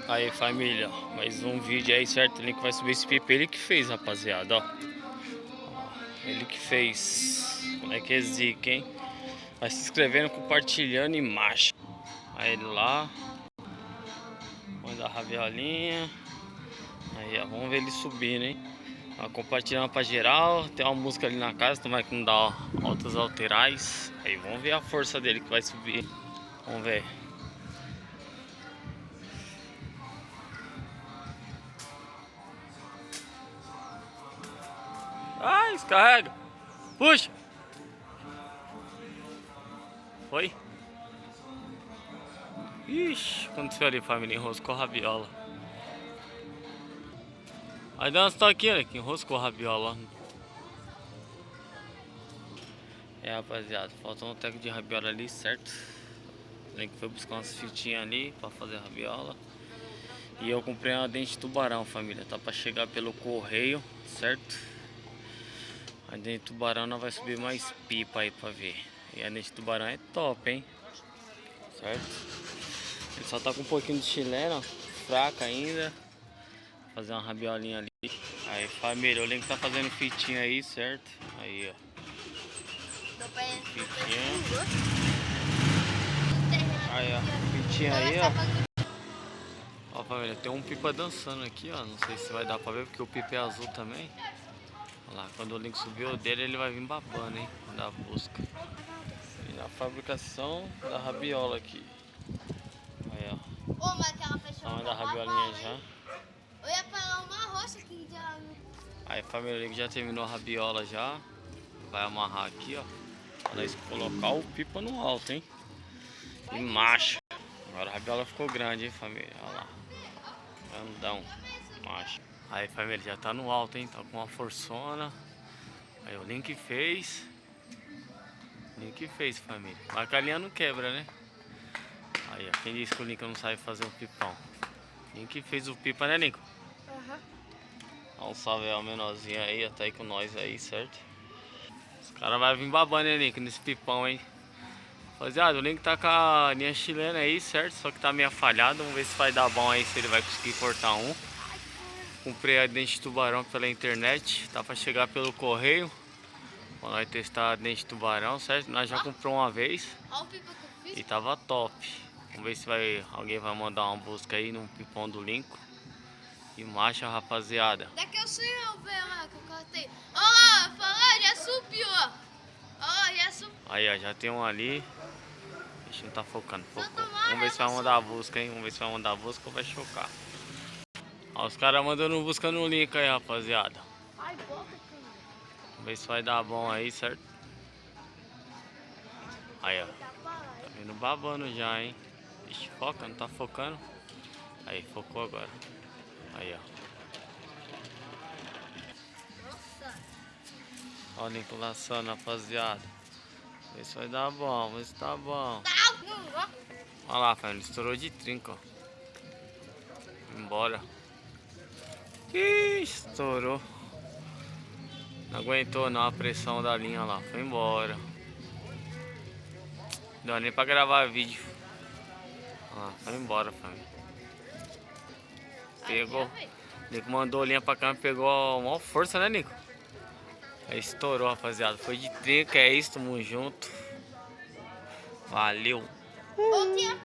Aí família, mais um vídeo aí, certo? Ele que vai subir esse pipa, ele que fez, rapaziada, ó. Ele que fez. Como é que é zica, hein? Vai se inscrevendo, compartilhando e marcha. Aí ele lá. Vamos dar raviolinha. Aí ó, vamos ver ele subindo, hein? Ó, compartilhando pra geral. Tem uma música ali na casa, tomara que não dá ó, altas alterais. Aí vamos ver a força dele que vai subir. Vamos ver. Ai, descarrega. Puxa. Foi? Ixi, aconteceu ali, família. Enroscou a rabiola. Aí deu umas toquinhas que enroscou a rabiola. É, rapaziada, faltou um teco de rabiola ali, certo? Nem que foi buscar umas fitinhas ali pra fazer a rabiola. E eu comprei uma dente de tubarão, família. Tá pra chegar pelo correio, certo? A dente de tubarão nós vai subir mais pipa aí pra ver. E a dente de tubarão é top, hein? Certo? Ele só tá com um pouquinho de chilena, fraca ainda. Fazer uma rabiolinha ali. Aí família, o Link tá fazendo fitinha aí, certo? Aí ó. Fitinha. Aí ó, fitinha aí ó. Ó família, tem um pipa dançando aqui ó. Não sei se vai dar pra ver porque o pipa é azul também. Olha lá, quando o Link subiu o dele ele vai vir babando, hein? Na busca. E na fabricação da rabiola aqui. Aí ó. Ô, mas aquela pessoa Vamos dar rabiolinha já. Eu ia falar uma rocha aqui já. Aí família, o Link já terminou a rabiola já. Vai amarrar aqui ó. Pra nós colocar o pipa no alto, hein? E macho. Agora a rabiola ficou grande, hein família. Olha lá. Grandão. Macho. Aí família, já tá no alto, hein? Tá com uma forçona. Aí o Link fez. Link fez, família. Mas a linha não quebra, né? Aí, ó. Quem disse que o Link não sabe fazer um pipão? Link fez o pipa, né, Link? Aham. Dá um salve ao menorzinho aí, ó. Tá aí com nós aí, certo? Os caras vão vir babando, né, Link? Nesse pipão, hein? Rapaziada, o Link tá com a linha chilena aí, certo? Só que tá meio falhado. Vamos ver se vai dar bom aí, se ele vai conseguir cortar um. Comprei a dente de tubarão pela internet. Tá pra chegar pelo correio. Pra nós testar a dente de tubarão, certo? Nós já compramos uma vez. Olha o pipa que eu fiz. E tava top. Vamos ver se alguém vai mandar uma busca aí no pipão do Link. E marcha, rapaziada. Daqui eu sei o lá que eu cortei. Ó, falou, já subiu, ó. Ó, já subiu. Aí, ó, já tem um ali. Ixi, não tá focando, focou. Vamos ver se vai mandar a busca, hein? Vamos ver se vai mandar a busca ou vai chocar. Ó, os caras mandando busca no Link aí, rapaziada. Ai, boca, cara. Vamos ver se vai dar bom aí, certo? Aí, ó. Tá vindo babando já, hein? Ixi, foca, não tá focando. Aí, focou agora. Aí, ó. Nossa. Ó o Link laçando, rapaziada. Vê se vai dar bom, vê se tá bom. Olha lá, família, estourou de trinco, ó. Embora. Ih, estourou. Não aguentou não a pressão da linha lá, foi embora. Não deu nem pra gravar vídeo. Ah, foi embora, família. Pegou. Nico mandou a linha pra cá e pegou a maior força, né, Nico? Aí estourou, rapaziada. Foi de trinca, é isso, tamo junto. Valeu.